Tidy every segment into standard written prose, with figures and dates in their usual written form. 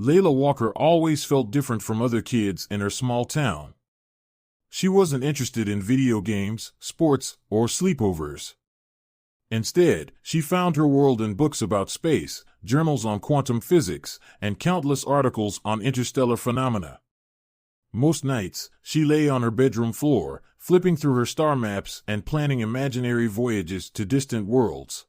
Layla Walker always felt different from other kids in her small town. She wasn't interested in video games, sports, or sleepovers. Instead, she found her world in books about space, journals on quantum physics, and countless articles on interstellar phenomena. Most nights, she lay on her bedroom floor, flipping through her star maps and planning imaginary voyages to distant worlds.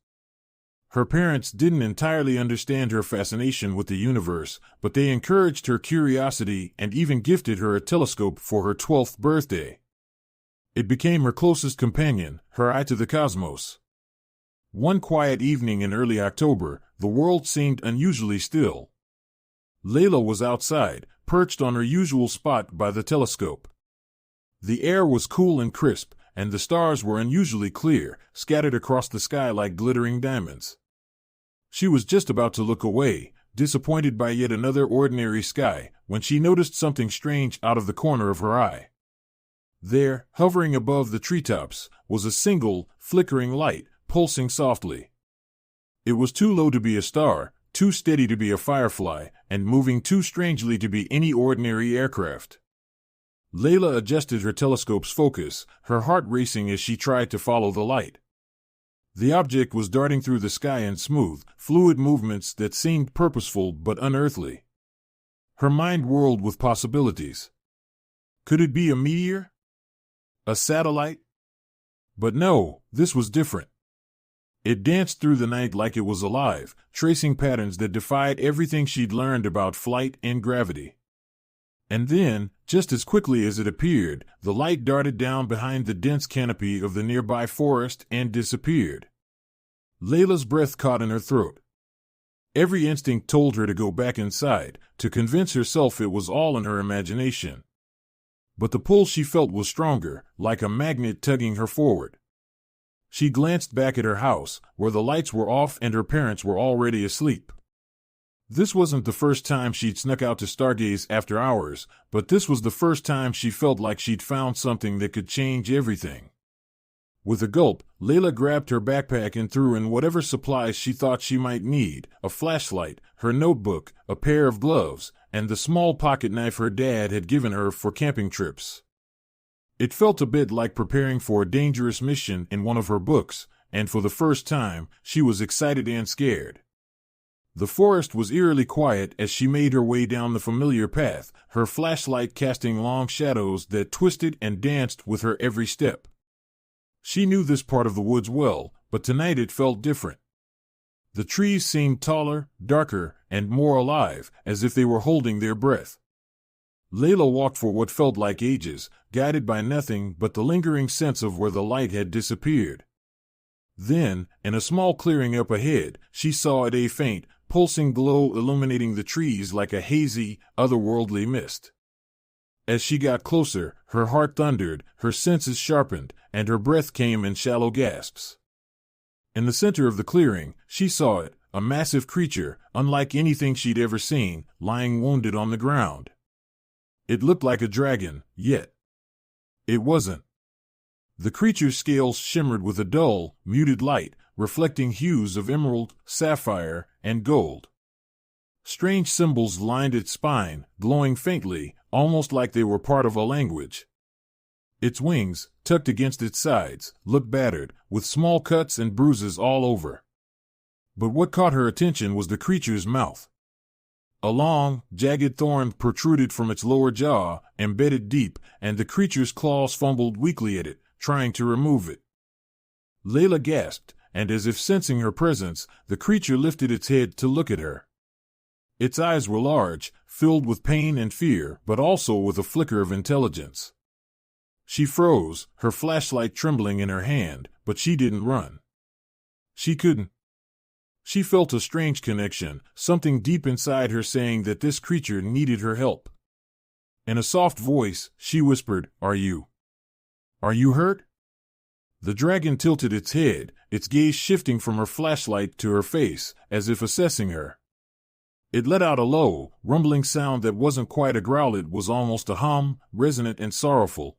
Her parents didn't entirely understand her fascination with the universe, but they encouraged her curiosity and even gifted her a telescope for her 12th birthday. It became her closest companion, her eye to the cosmos. One quiet evening in early October, the world seemed unusually still. Layla was outside, perched on her usual spot by the telescope. The air was cool and crisp, and the stars were unusually clear, scattered across the sky like glittering diamonds. She was just about to look away, disappointed by yet another ordinary sky, when she noticed something strange out of the corner of her eye. There, hovering above the treetops, was a single, flickering light, pulsing softly. It was too low to be a star, too steady to be a firefly, and moving too strangely to be any ordinary aircraft. Layla adjusted her telescope's focus, her heart racing as she tried to follow the light. The object was darting through the sky in smooth, fluid movements that seemed purposeful but unearthly. Her mind whirled with possibilities. Could it be a meteor? A satellite? But no, this was different. It danced through the night like it was alive, tracing patterns that defied everything she'd learned about flight and gravity. And then, just as quickly as it appeared, the light darted down behind the dense canopy of the nearby forest and disappeared. Layla's breath caught in her throat. Every instinct told her to go back inside, to convince herself it was all in her imagination. But the pull she felt was stronger, like a magnet tugging her forward. She glanced back at her house, where the lights were off and her parents were already asleep. This wasn't the first time she'd snuck out to stargaze after hours, but this was the first time she felt like she'd found something that could change everything. With a gulp, Layla grabbed her backpack and threw in whatever supplies she thought she might need: a flashlight, her notebook, a pair of gloves, and the small pocket knife her dad had given her for camping trips. It felt a bit like preparing for a dangerous mission in one of her books, and for the first time, she was excited and scared. The forest was eerily quiet as she made her way down the familiar path, her flashlight casting long shadows that twisted and danced with her every step. She knew this part of the woods well, but tonight it felt different. The trees seemed taller, darker, and more alive, as if they were holding their breath. Layla walked for what felt like ages, guided by nothing but the lingering sense of where the light had disappeared. Then, in a small clearing up ahead, she saw a faint, pulsing glow illuminating the trees like a hazy, otherworldly mist. As she got closer, her heart thundered, her senses sharpened, and her breath came in shallow gasps. In the center of the clearing, she saw it, a massive creature, unlike anything she'd ever seen, lying wounded on the ground. It looked like a dragon, yet it wasn't. The creature's scales shimmered with a dull, muted light, reflecting hues of emerald, sapphire, and gold. Strange symbols lined its spine, glowing faintly, almost like they were part of a language. Its wings, tucked against its sides, looked battered, with small cuts and bruises all over. But what caught her attention was the creature's mouth. A long, jagged thorn protruded from its lower jaw, embedded deep, and the creature's claws fumbled weakly at it, trying to remove it. Layla gasped, and as if sensing her presence, the creature lifted its head to look at her. Its eyes were large, filled with pain and fear, but also with a flicker of intelligence. She froze, her flashlight trembling in her hand, but she didn't run. She couldn't. She felt a strange connection, something deep inside her saying that this creature needed her help. In a soft voice, she whispered, Are you hurt?" The dragon tilted its head, its gaze shifting from her flashlight to her face, as if assessing her. It let out a low, rumbling sound that wasn't quite a growl, it was almost a hum, resonant and sorrowful.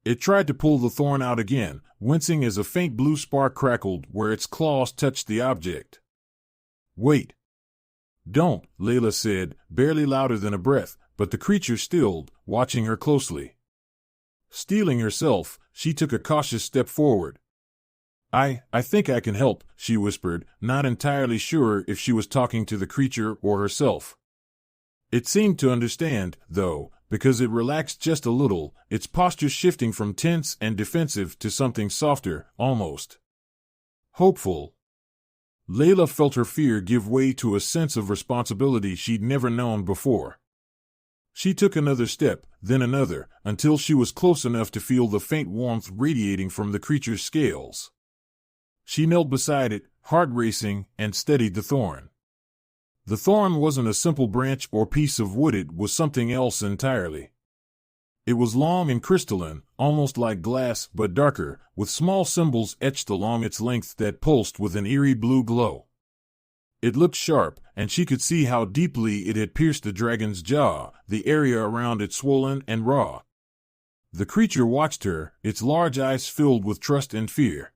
It tried to pull the thorn out again, wincing as a faint blue spark crackled where its claws touched the object. "Wait." Don't, Layla said, barely louder than a breath, but the creature stilled, watching her closely. Steeling herself, she took a cautious step forward. I think I can help, she whispered, not entirely sure if she was talking to the creature or herself. It seemed to understand, though, because it relaxed just a little, its posture shifting from tense and defensive to something softer, almost hopeful. Layla felt her fear give way to a sense of responsibility she'd never known before. She took another step, then another, until she was close enough to feel the faint warmth radiating from the creature's scales. She knelt beside it, heart racing, and steadied the thorn. The thorn wasn't a simple branch or piece of wood, it was something else entirely. It was long and crystalline, almost like glass but darker, with small symbols etched along its length that pulsed with an eerie blue glow. It looked sharp, and she could see how deeply it had pierced the dragon's jaw, the area around it swollen and raw. The creature watched her, its large eyes filled with trust and fear.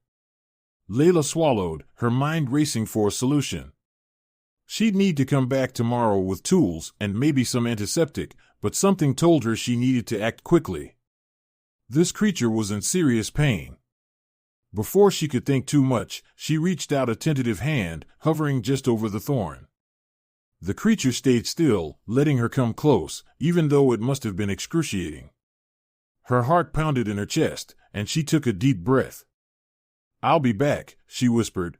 Layla swallowed, her mind racing for a solution. She'd need to come back tomorrow with tools and maybe some antiseptic, but something told her she needed to act quickly. This creature was in serious pain. Before she could think too much, she reached out a tentative hand, hovering just over the thorn. The creature stayed still, letting her come close, even though it must have been excruciating. Her heart pounded in her chest, and she took a deep breath. "I'll be back," she whispered.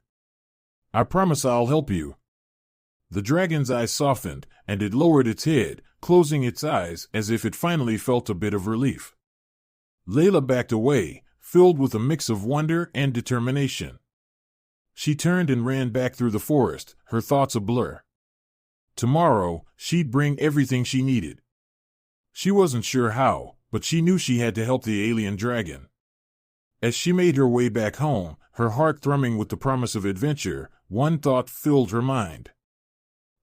"I promise I'll help you." The dragon's eyes softened, and it lowered its head, closing its eyes as if it finally felt a bit of relief. Layla backed away, filled with a mix of wonder and determination. She turned and ran back through the forest, her thoughts a blur. Tomorrow, she'd bring everything she needed. She wasn't sure how, but she knew she had to help the alien dragon. As she made her way back home, her heart thrumming with the promise of adventure, one thought filled her mind.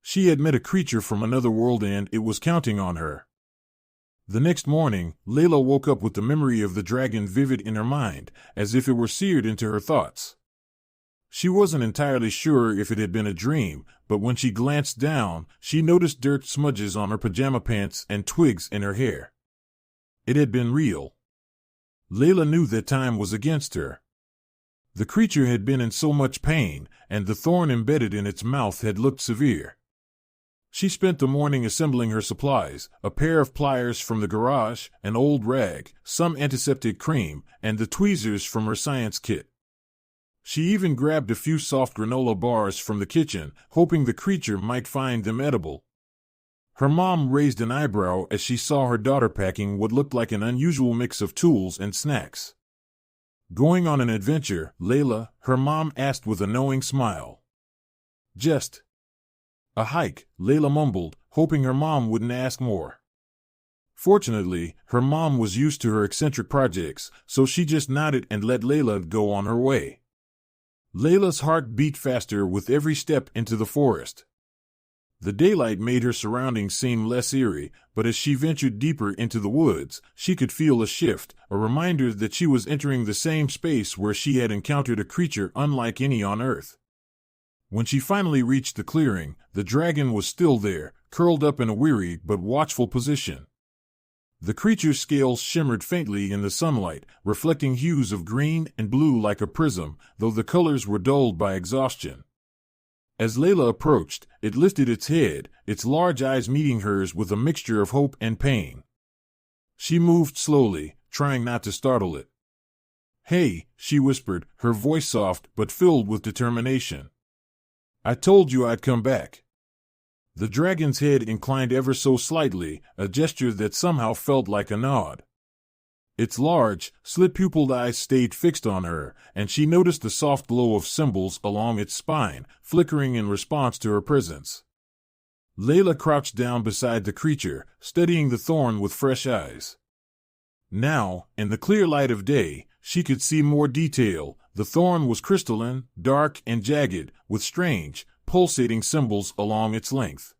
She had met a creature from another world and it was counting on her. The next morning, Layla woke up with the memory of the dragon vivid in her mind, as if it were seared into her thoughts. She wasn't entirely sure if it had been a dream, but when she glanced down, she noticed dirt smudges on her pajama pants and twigs in her hair. It had been real. Layla knew that time was against her. The creature had been in so much pain, and the thorn embedded in its mouth had looked severe. She spent the morning assembling her supplies, a pair of pliers from the garage, an old rag, some antiseptic cream, and the tweezers from her science kit. She even grabbed a few soft granola bars from the kitchen, hoping the creature might find them edible. Her mom raised an eyebrow as she saw her daughter packing what looked like an unusual mix of tools and snacks. "Going on an adventure, Layla?" her mom asked with a knowing smile. "Just a hike," Layla mumbled, hoping her mom wouldn't ask more. Fortunately, her mom was used to her eccentric projects, so she just nodded and let Layla go on her way. Layla's heart beat faster with every step into the forest. The daylight made her surroundings seem less eerie, but as she ventured deeper into the woods, she could feel a shift, a reminder that she was entering the same space where she had encountered a creature unlike any on Earth. When she finally reached the clearing, the dragon was still there, curled up in a weary but watchful position. The creature's scales shimmered faintly in the sunlight, reflecting hues of green and blue like a prism, though the colors were dulled by exhaustion. As Layla approached, it lifted its head, its large eyes meeting hers with a mixture of hope and pain. She moved slowly, trying not to startle it. "Hey," she whispered, her voice soft but filled with determination. "I told you I'd come back." The dragon's head inclined ever so slightly, a gesture that somehow felt like a nod. Its large, slit-pupiled eyes stayed fixed on her, and she noticed the soft glow of symbols along its spine, flickering in response to her presence. Layla crouched down beside the creature, studying the thorn with fresh eyes. Now, in the clear light of day, she could see more detail. The thorn was crystalline, dark, and jagged, with strange, pulsating symbols along its length.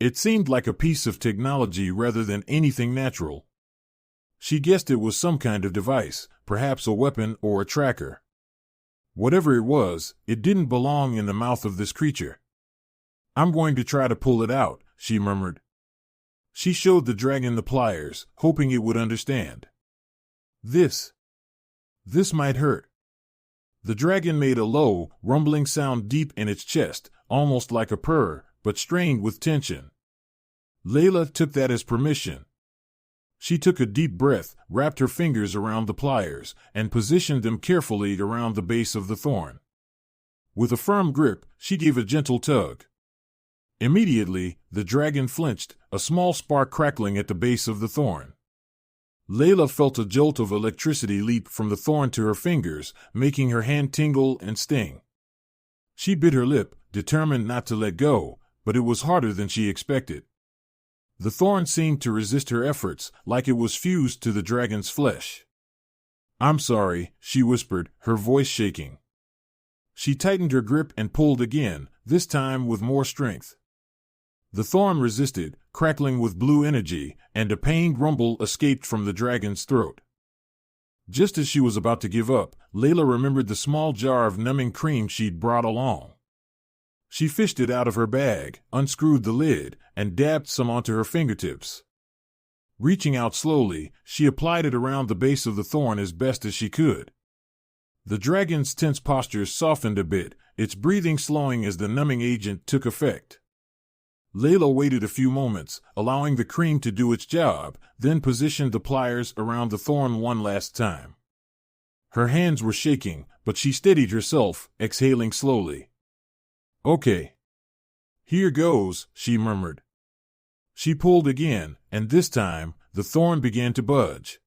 It seemed like a piece of technology rather than anything natural. She guessed it was some kind of device, perhaps a weapon or a tracker. Whatever it was, it didn't belong in the mouth of this creature. I'm going to try to pull it out, she murmured. She showed the dragon the pliers, hoping it would understand. This might hurt. The dragon made a low, rumbling sound deep in its chest, almost like a purr, but strained with tension. Layla took that as permission. She took a deep breath, wrapped her fingers around the pliers, and positioned them carefully around the base of the thorn. With a firm grip, she gave a gentle tug. Immediately, the dragon flinched, a small spark crackling at the base of the thorn. Layla felt a jolt of electricity leap from the thorn to her fingers, making her hand tingle and sting. She bit her lip, determined not to let go, but it was harder than she expected. The thorn seemed to resist her efforts, like it was fused to the dragon's flesh. I'm sorry, she whispered, her voice shaking. She tightened her grip and pulled again, this time with more strength. The thorn resisted, crackling with blue energy, and a pained rumble escaped from the dragon's throat. Just as she was about to give up, Layla remembered the small jar of numbing cream she'd brought along. She fished it out of her bag, unscrewed the lid, and dabbed some onto her fingertips. Reaching out slowly, she applied it around the base of the thorn as best as she could. The dragon's tense posture softened a bit, its breathing slowing as the numbing agent took effect. Layla waited a few moments, allowing the cream to do its job, then positioned the pliers around the thorn one last time. Her hands were shaking, but she steadied herself, exhaling slowly. Okay. Here goes, she murmured. She pulled again, and this time, the thorn began to budge.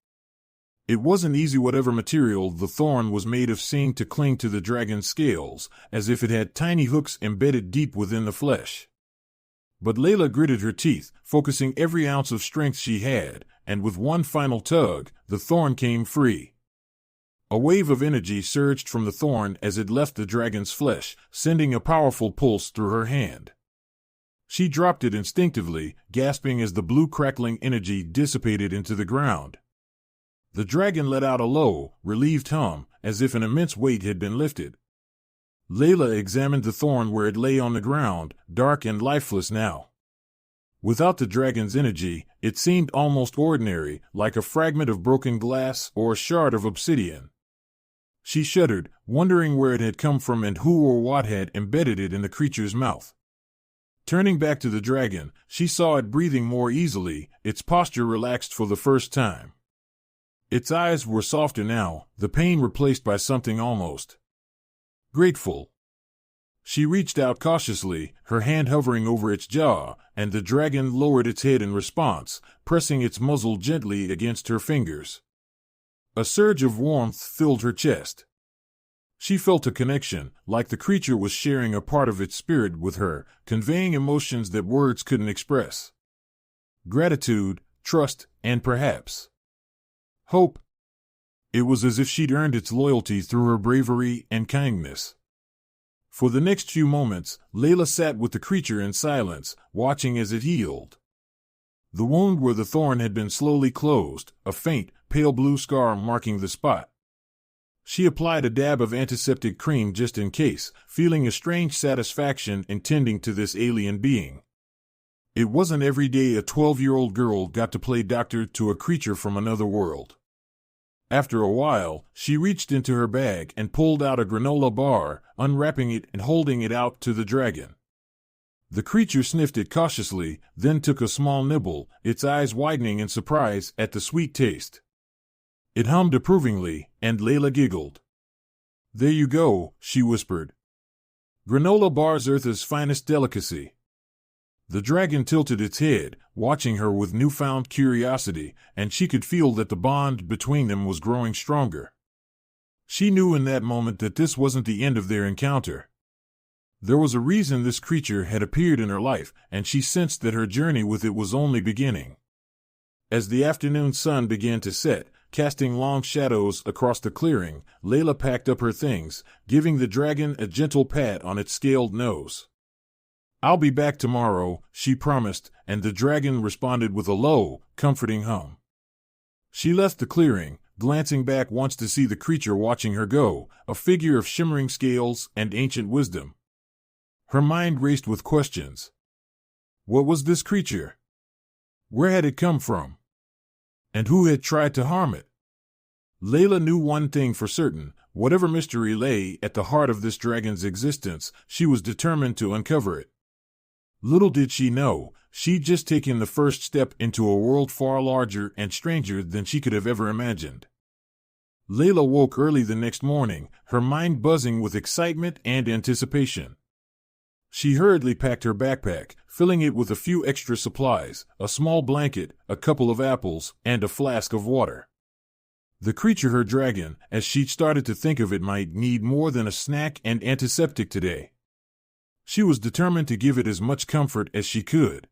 It wasn't easy. Whatever material the thorn was made of seemed to cling to the dragon's scales, as if it had tiny hooks embedded deep within the flesh. But Layla gritted her teeth, focusing every ounce of strength she had, and with one final tug, the thorn came free. A wave of energy surged from the thorn as it left the dragon's flesh, sending a powerful pulse through her hand. She dropped it instinctively, gasping as the blue crackling energy dissipated into the ground. The dragon let out a low, relieved hum, as if an immense weight had been lifted. Layla examined the thorn where it lay on the ground, dark and lifeless now. Without the dragon's energy, it seemed almost ordinary, like a fragment of broken glass or a shard of obsidian. She shuddered, wondering where it had come from and who or what had embedded it in the creature's mouth. Turning back to the dragon, she saw it breathing more easily, its posture relaxed for the first time. Its eyes were softer now, the pain replaced by something almost grateful. She reached out cautiously, her hand hovering over its jaw, and the dragon lowered its head in response, pressing its muzzle gently against her fingers. A surge of warmth filled her chest. She felt a connection, like the creature was sharing a part of its spirit with her, conveying emotions that words couldn't express. Gratitude, trust, and perhaps hope. It was as if she'd earned its loyalty through her bravery and kindness. For the next few moments, Layla sat with the creature in silence, watching as it healed. The wound where the thorn had been slowly closed, a faint, pale blue scar marking the spot. She applied a dab of antiseptic cream just in case, feeling a strange satisfaction in tending to this alien being. It wasn't every day a 12-year-old girl got to play doctor to a creature from another world. After a while, she reached into her bag and pulled out a granola bar, unwrapping it and holding it out to the dragon. The creature sniffed it cautiously, then took a small nibble, its eyes widening in surprise at the sweet taste. It hummed approvingly, and Layla giggled. There you go, she whispered. Granola bars, Earth's finest delicacy. The dragon tilted its head, watching her with newfound curiosity, and she could feel that the bond between them was growing stronger. She knew in that moment that this wasn't the end of their encounter. There was a reason this creature had appeared in her life, and she sensed that her journey with it was only beginning. As the afternoon sun began to set, casting long shadows across the clearing, Layla packed up her things, giving the dragon a gentle pat on its scaled nose. I'll be back tomorrow, she promised, and the dragon responded with a low, comforting hum. She left the clearing, glancing back once to see the creature watching her go, a figure of shimmering scales and ancient wisdom. Her mind raced with questions. What was this creature? Where had it come from? And who had tried to harm it? Layla knew one thing for certain: whatever mystery lay at the heart of this dragon's existence, she was determined to uncover it. Little did she know, she'd just taken the first step into a world far larger and stranger than she could have ever imagined. Layla woke early the next morning, her mind buzzing with excitement and anticipation. She hurriedly packed her backpack, filling it with a few extra supplies, a small blanket, a couple of apples, and a flask of water. The creature, her dragon, as she'd started to think of it, might need more than a snack and antiseptic today. She was determined to give it as much comfort as she could.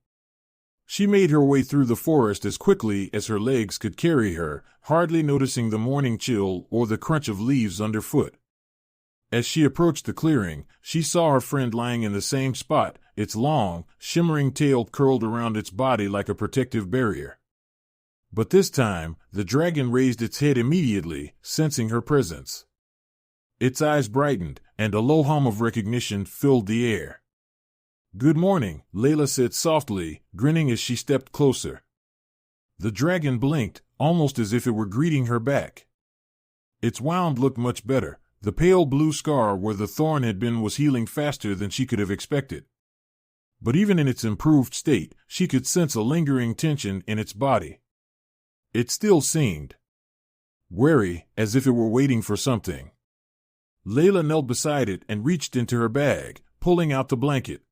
She made her way through the forest as quickly as her legs could carry her, hardly noticing the morning chill or the crunch of leaves underfoot. As she approached the clearing, she saw her friend lying in the same spot, its long, shimmering tail curled around its body like a protective barrier. But this time, the dragon raised its head immediately, sensing her presence. Its eyes brightened, and a low hum of recognition filled the air. "Good morning," Layla said softly, grinning as she stepped closer. The dragon blinked, almost as if it were greeting her back. Its wound looked much better. The pale blue scar where the thorn had been was healing faster than she could have expected. But even in its improved state, she could sense a lingering tension in its body. It still seemed wary, as if it were waiting for something. Layla knelt beside it and reached into her bag, pulling out the blanket.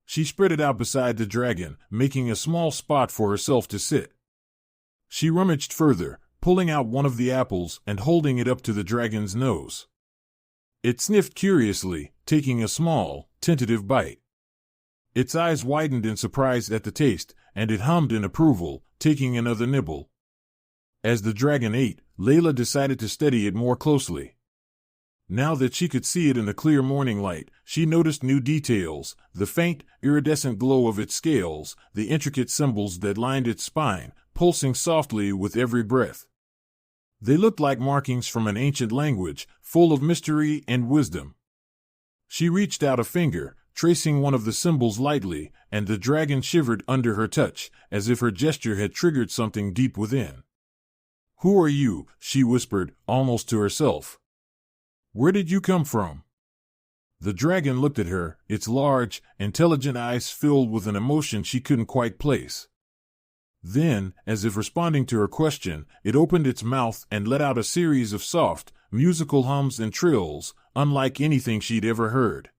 She spread it out beside the dragon, making a small spot for herself to sit. She rummaged further, pulling out one of the apples and holding it up to the dragon's nose. It sniffed curiously, taking a small, tentative bite. Its eyes widened in surprise at the taste, and it hummed in approval, taking another nibble. As the dragon ate, Layla decided to study it more closely. Now that she could see it in the clear morning light, she noticed new details: the faint, iridescent glow of its scales, the intricate symbols that lined its spine, pulsing softly with every breath. They looked like markings from an ancient language, full of mystery and wisdom. She reached out a finger, tracing one of the symbols lightly, and the dragon shivered under her touch, as if her gesture had triggered something deep within. "Who are you?" she whispered, almost to herself. "Where did you come from?" The dragon looked at her, its large, intelligent eyes filled with an emotion she couldn't quite place. Then, as if responding to her question, it opened its mouth and let out a series of soft, musical hums and trills, unlike anything she'd ever heard.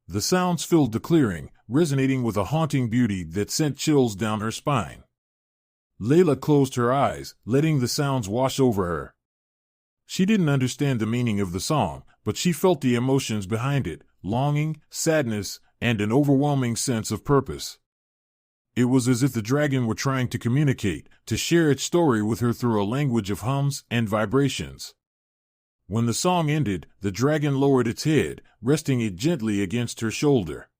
The sounds filled the clearing, resonating with a haunting beauty that sent chills down her spine. Layla closed her eyes, letting the sounds wash over her. She didn't understand the meaning of the song, but she felt the emotions behind it: longing, sadness, and an overwhelming sense of purpose. It was as if the dragon were trying to communicate, to share its story with her through a language of hums and vibrations. When the song ended, the dragon lowered its head, resting it gently against her shoulder.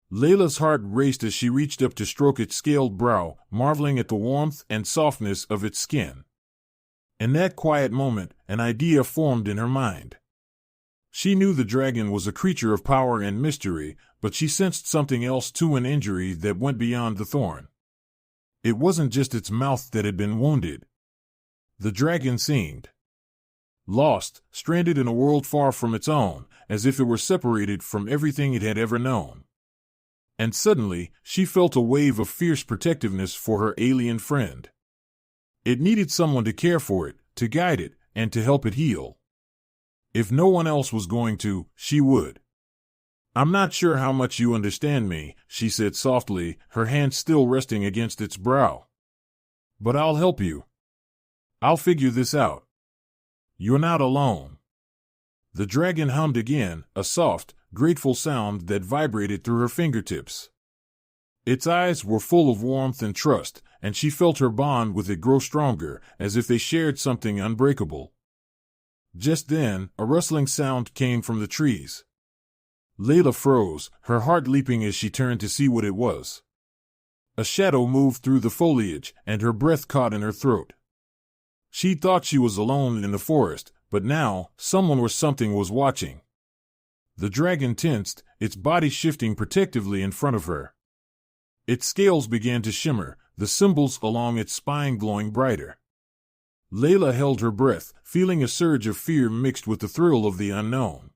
Layla's heart raced as she reached up to stroke its scaled brow, marveling at the warmth and softness of its skin. In that quiet moment, an idea formed in her mind. She knew the dragon was a creature of power and mystery, but she sensed something else too: an injury that went beyond the thorn. It wasn't just its mouth that had been wounded. The dragon seemed lost, stranded in a world far from its own, as if it were separated from everything it had ever known. And suddenly, she felt a wave of fierce protectiveness for her alien friend. It needed someone to care for it, to guide it, and to help it heal. If no one else was going to, she would. "I'm not sure how much you understand me," she said softly, her hand still resting against its brow. "But I'll help you. I'll figure this out. You're not alone." The dragon hummed again, a soft, grateful sound that vibrated through her fingertips. Its eyes were full of warmth and trust, and she felt her bond with it grow stronger, as if they shared something unbreakable. Just then, a rustling sound came from the trees. Layla froze, her heart leaping as she turned to see what it was. A shadow moved through the foliage, and her breath caught in her throat. She thought she was alone in the forest, but now, someone or something was watching. The dragon tensed, its body shifting protectively in front of her. Its scales began to shimmer, the symbols along its spine glowing brighter. Layla held her breath, feeling a surge of fear mixed with the thrill of the unknown.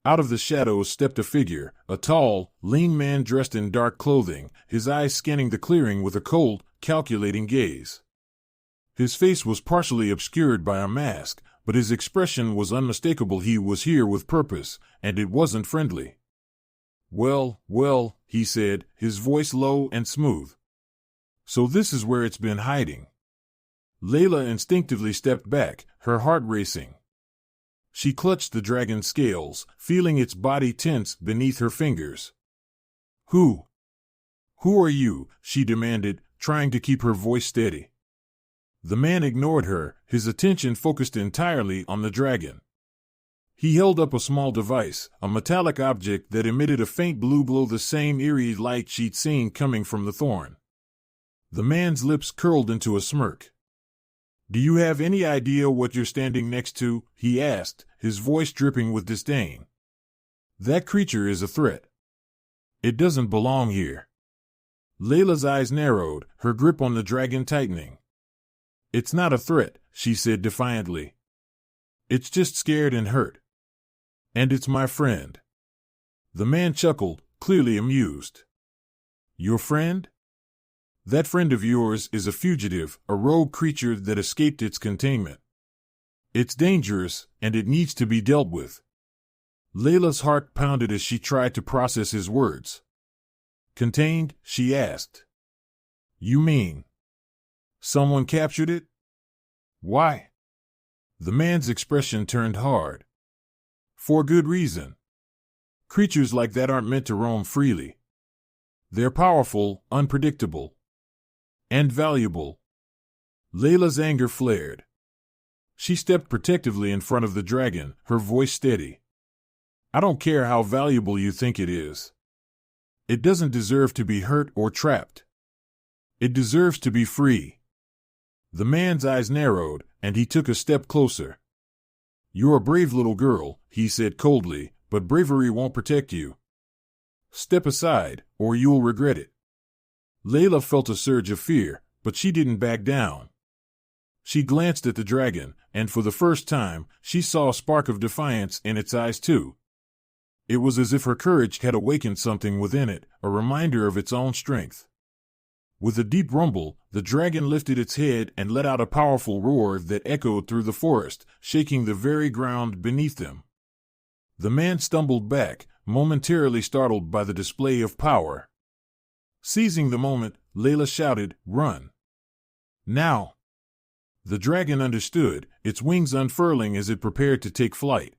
Out of the shadows stepped a figure, a tall, lean man dressed in dark clothing, his eyes scanning the clearing with a cold, calculating gaze. His face was partially obscured by a mask, but his expression was unmistakable. He was here with purpose, and it wasn't friendly. "Well, well," he said, his voice low and smooth. "So this is where it's been hiding." Layla instinctively stepped back, her heart racing. She clutched the dragon's scales, feeling its body tense beneath her fingers. Who are you?" she demanded, trying to keep her voice steady. The man ignored her, his attention focused entirely on the dragon. He held up a small device, a metallic object that emitted a faint blue glow, the same eerie light she'd seen coming from the Thorn. The man's lips curled into a smirk. "Do you have any idea what you're standing next to?" he asked, his voice dripping with disdain. "That creature is a threat. It doesn't belong here." Layla's eyes narrowed, her grip on the dragon tightening. "It's not a threat," she said defiantly. "It's just scared and hurt. And it's my friend." The man chuckled, clearly amused. "Your friend? That friend of yours is a fugitive, a rogue creature that escaped its containment. It's dangerous, and it needs to be dealt with." Layla's heart pounded as she tried to process his words. "Contained?" she asked. "You mean someone captured it? Why?" The man's expression turned hard. "For good reason. Creatures like that aren't meant to roam freely. They're powerful, unpredictable, and valuable." Layla's anger flared. She stepped protectively in front of the dragon, her voice steady. "I don't care how valuable you think it is. It doesn't deserve to be hurt or trapped. It deserves to be free." The man's eyes narrowed, and he took a step closer. "You're a brave little girl," he said coldly, "but bravery won't protect you. Step aside, or you'll regret it." Layla felt a surge of fear, but she didn't back down. She glanced at the dragon, and for the first time, she saw a spark of defiance in its eyes too. It was as if her courage had awakened something within it, a reminder of its own strength. With a deep rumble, the dragon lifted its head and let out a powerful roar that echoed through the forest, shaking the very ground beneath them. The man stumbled back, momentarily startled by the display of power. Seizing the moment, Layla shouted, "Run! Now!" The dragon understood, its wings unfurling as it prepared to take flight.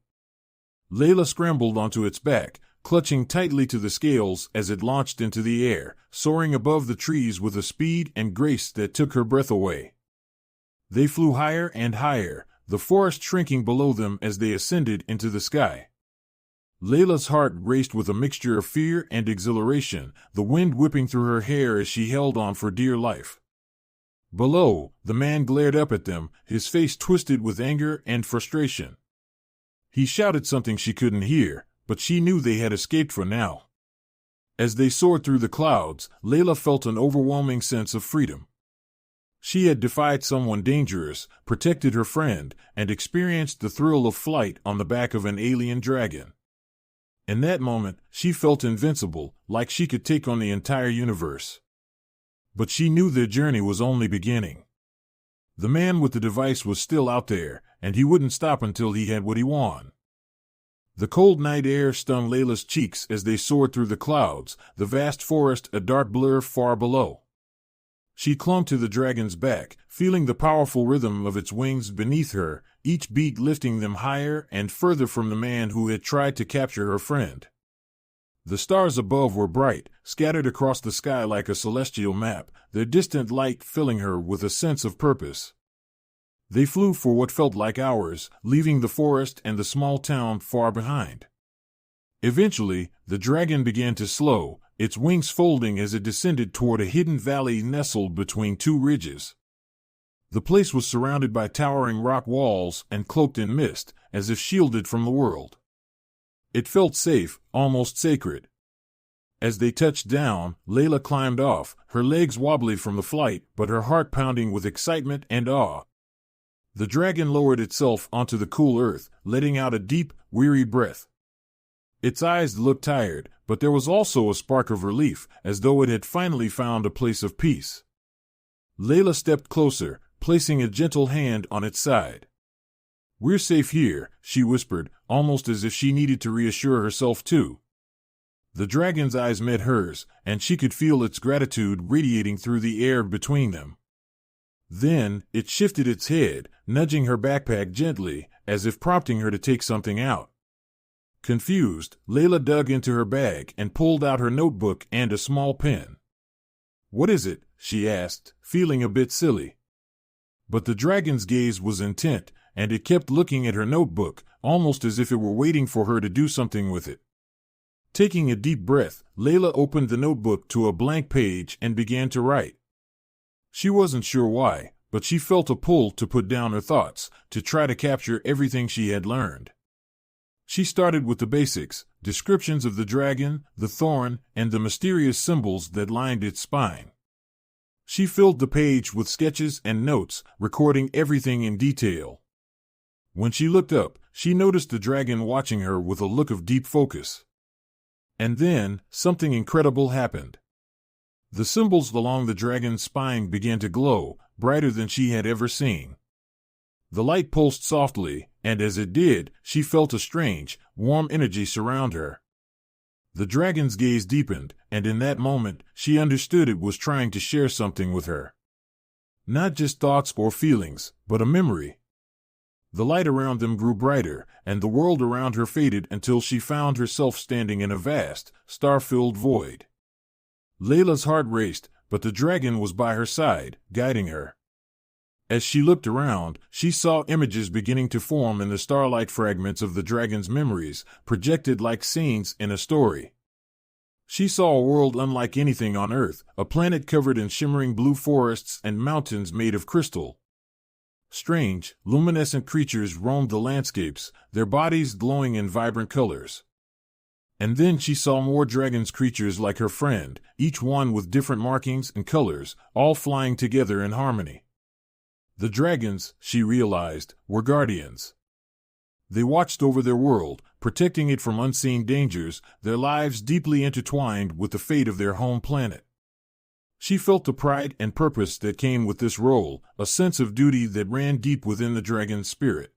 Layla scrambled onto its back, clutching tightly to the scales as it launched into the air, soaring above the trees with a speed and grace that took her breath away. They flew higher and higher, the forest shrinking below them as they ascended into the sky. Layla's heart raced with a mixture of fear and exhilaration, the wind whipping through her hair as she held on for dear life. Below, the man glared up at them, his face twisted with anger and frustration. He shouted something she couldn't hear, but she knew they had escaped for now. As they soared through the clouds, Layla felt an overwhelming sense of freedom. She had defied someone dangerous, protected her friend, and experienced the thrill of flight on the back of an alien dragon. In that moment, she felt invincible, like she could take on the entire universe. But she knew their journey was only beginning. The man with the device was still out there, and he wouldn't stop until he had what he wanted. The cold night air stung Layla's cheeks as they soared through the clouds, the vast forest a dark blur far below. She clung to the dragon's back, feeling the powerful rhythm of its wings beneath her, each beat lifting them higher and further from the man who had tried to capture her friend. The stars above were bright, scattered across the sky like a celestial map, their distant light filling her with a sense of purpose. They flew for what felt like hours, leaving the forest and the small town far behind. Eventually, the dragon began to slow, its wings folding as it descended toward a hidden valley nestled between two ridges. The place was surrounded by towering rock walls and cloaked in mist, as if shielded from the world. It felt safe, almost sacred. As they touched down, Layla climbed off, her legs wobbly from the flight, but her heart pounding with excitement and awe. The dragon lowered itself onto the cool earth, letting out a deep, weary breath. Its eyes looked tired, but there was also a spark of relief, as though it had finally found a place of peace. Layla stepped closer, placing a gentle hand on its side. "We're safe here," she whispered, almost as if she needed to reassure herself too. The dragon's eyes met hers, and she could feel its gratitude radiating through the air between them. Then, it shifted its head, nudging her backpack gently, as if prompting her to take something out. Confused, Layla dug into her bag and pulled out her notebook and a small pen. "What is it?" she asked, feeling a bit silly. But the dragon's gaze was intent, and it kept looking at her notebook, almost as if it were waiting for her to do something with it. Taking a deep breath, Layla opened the notebook to a blank page and began to write. She wasn't sure why, but she felt a pull to put down her thoughts, to try to capture everything she had learned. She started with the basics, descriptions of the dragon, the thorn, and the mysterious symbols that lined its spine. She filled the page with sketches and notes, recording everything in detail. When she looked up, she noticed the dragon watching her with a look of deep focus. And then, something incredible happened. The symbols along the dragon's spine began to glow, brighter than she had ever seen. The light pulsed softly, and as it did, she felt a strange, warm energy surround her. The dragon's gaze deepened, and in that moment, she understood it was trying to share something with her. Not just thoughts or feelings, but a memory. The light around them grew brighter, and the world around her faded until she found herself standing in a vast, star-filled void. Layla's heart raced, but the dragon was by her side, guiding her. As she looked around, she saw images beginning to form in the starlight, fragments of the dragon's memories, projected like scenes in a story. She saw a world unlike anything on Earth, a planet covered in shimmering blue forests and mountains made of crystal. Strange, luminescent creatures roamed the landscapes, their bodies glowing in vibrant colors. And then she saw more dragon's creatures like her friend, each one with different markings and colors, all flying together in harmony. The dragons, she realized, were guardians. They watched over their world, protecting it from unseen dangers, their lives deeply intertwined with the fate of their home planet. She felt the pride and purpose that came with this role, a sense of duty that ran deep within the dragon's spirit.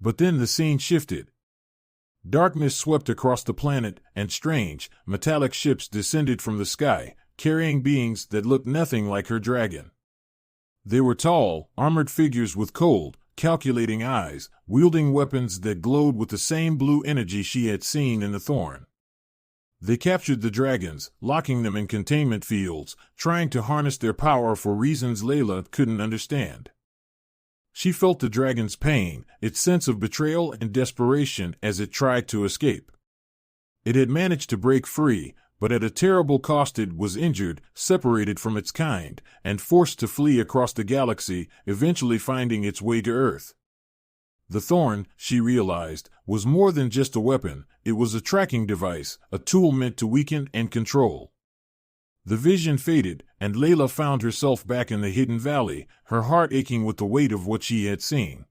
But then the scene shifted. Darkness swept across the planet, and strange, metallic ships descended from the sky, carrying beings that looked nothing like her dragon. They were tall, armored figures with cold, calculating eyes, wielding weapons that glowed with the same blue energy she had seen in the Thorn. They captured the dragons, locking them in containment fields, trying to harness their power for reasons Layla couldn't understand. She felt the dragon's pain, its sense of betrayal and desperation as it tried to escape. It had managed to break free, but at a terrible cost. It was injured, separated from its kind, and forced to flee across the galaxy, eventually finding its way to Earth. The Thorn, she realized, was more than just a weapon. It was a tracking device, a tool meant to weaken and control. The vision faded, and Layla found herself back in the hidden valley, her heart aching with the weight of what she had seen.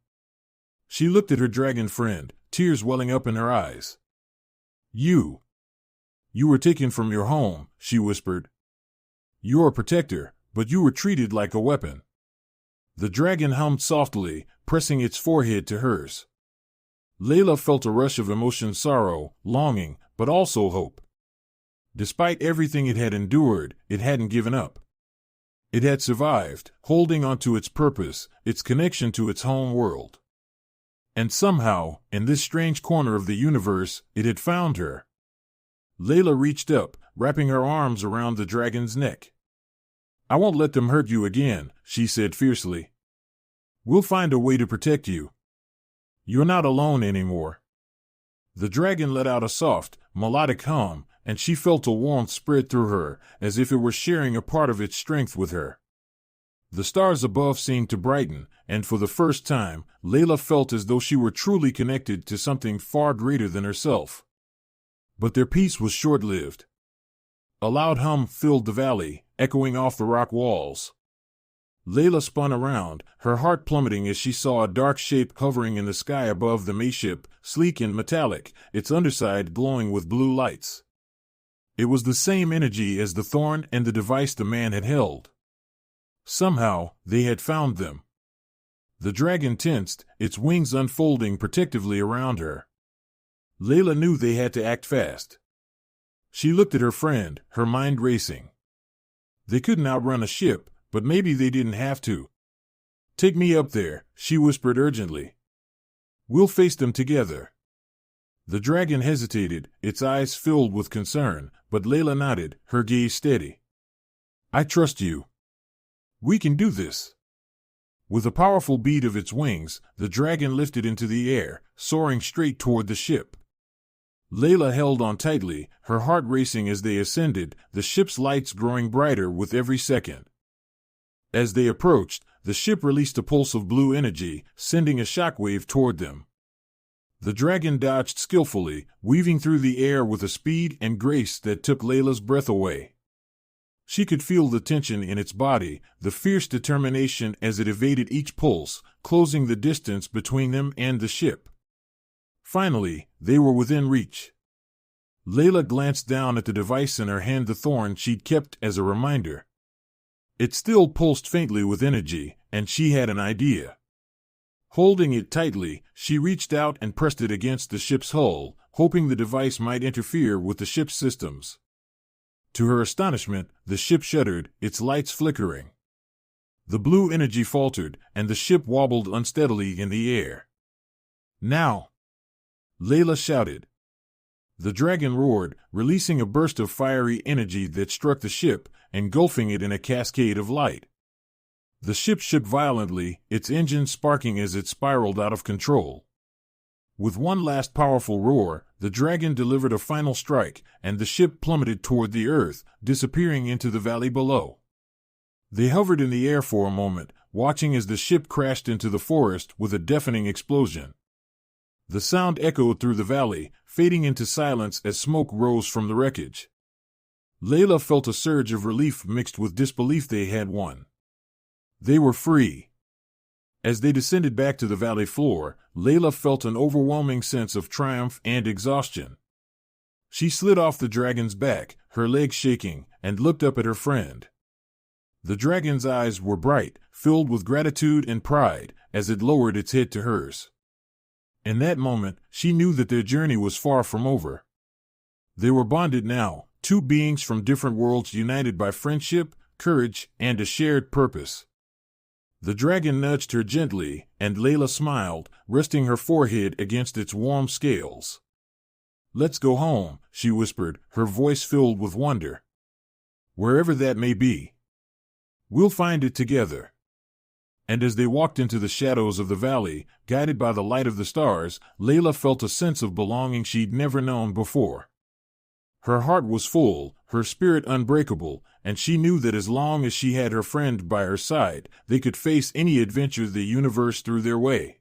She looked at her dragon friend, tears welling up in her eyes. You were taken from your home," she whispered. "You're a protector, but you were treated like a weapon." The dragon hummed softly, pressing its forehead to hers. Layla felt a rush of emotion, sorrow, longing, but also hope. Despite everything it had endured, it hadn't given up. It had survived, holding on to its purpose, its connection to its home world. And somehow, in this strange corner of the universe, it had found her. Layla reached up, wrapping her arms around the dragon's neck. "I won't let them hurt you again," she said fiercely. "We'll find a way to protect you. You're not alone anymore." The dragon let out a soft, melodic hum, and she felt a warmth spread through her, as if it were sharing a part of its strength with her. The stars above seemed to brighten, and for the first time, Layla felt as though she were truly connected to something far greater than herself. But their peace was short-lived. A loud hum filled the valley, echoing off the rock walls. Layla spun around, her heart plummeting as she saw a dark shape hovering in the sky above the Mayship, sleek and metallic, its underside glowing with blue lights. It was the same energy as the Thorn and the device the man had held. Somehow, they had found them. The dragon tensed, its wings unfolding protectively around her. Layla knew they had to act fast. She looked at her friend, her mind racing. They couldn't outrun a ship, but maybe they didn't have to. "Take me up there," she whispered urgently. "We'll face them together." The dragon hesitated, its eyes filled with concern, but Layla nodded, her gaze steady. "I trust you. We can do this." With a powerful beat of its wings, the dragon lifted into the air, soaring straight toward the ship. Layla held on tightly, her heart racing as they ascended, the ship's lights growing brighter with every second. As they approached, the ship released a pulse of blue energy, sending a shockwave toward them. The dragon dodged skillfully, weaving through the air with a speed and grace that took Layla's breath away. She could feel the tension in its body, the fierce determination as it evaded each pulse, closing the distance between them and the ship. Finally, they were within reach. Layla glanced down at the device in her hand, the thorn she'd kept as a reminder. It still pulsed faintly with energy, and she had an idea. Holding it tightly, she reached out and pressed it against the ship's hull, hoping the device might interfere with the ship's systems. To her astonishment, the ship shuddered, its lights flickering. The blue energy faltered, and the ship wobbled unsteadily in the air. "Now!" Layla shouted. The dragon roared, releasing a burst of fiery energy that struck the ship, engulfing it in a cascade of light. The ship shook violently, its engine sparking as it spiraled out of control. With one last powerful roar, the dragon delivered a final strike, and the ship plummeted toward the earth, disappearing into the valley below. They hovered in the air for a moment, watching as the ship crashed into the forest with a deafening explosion. The sound echoed through the valley, fading into silence as smoke rose from the wreckage. Layla felt a surge of relief mixed with disbelief. They had won. They were free. As they descended back to the valley floor, Layla felt an overwhelming sense of triumph and exhaustion. She slid off the dragon's back, her legs shaking, and looked up at her friend. The dragon's eyes were bright, filled with gratitude and pride, as it lowered its head to hers. In that moment, she knew that their journey was far from over. They were bonded now, two beings from different worlds united by friendship, courage, and a shared purpose. The dragon nudged her gently, and Layla smiled, resting her forehead against its warm scales. "Let's go home," she whispered, her voice filled with wonder. "Wherever that may be. We'll find it together." And as they walked into the shadows of the valley, guided by the light of the stars, Layla felt a sense of belonging she'd never known before. Her heart was full, her spirit unbreakable, and she knew that as long as she had her friend by her side, they could face any adventure the universe threw their way.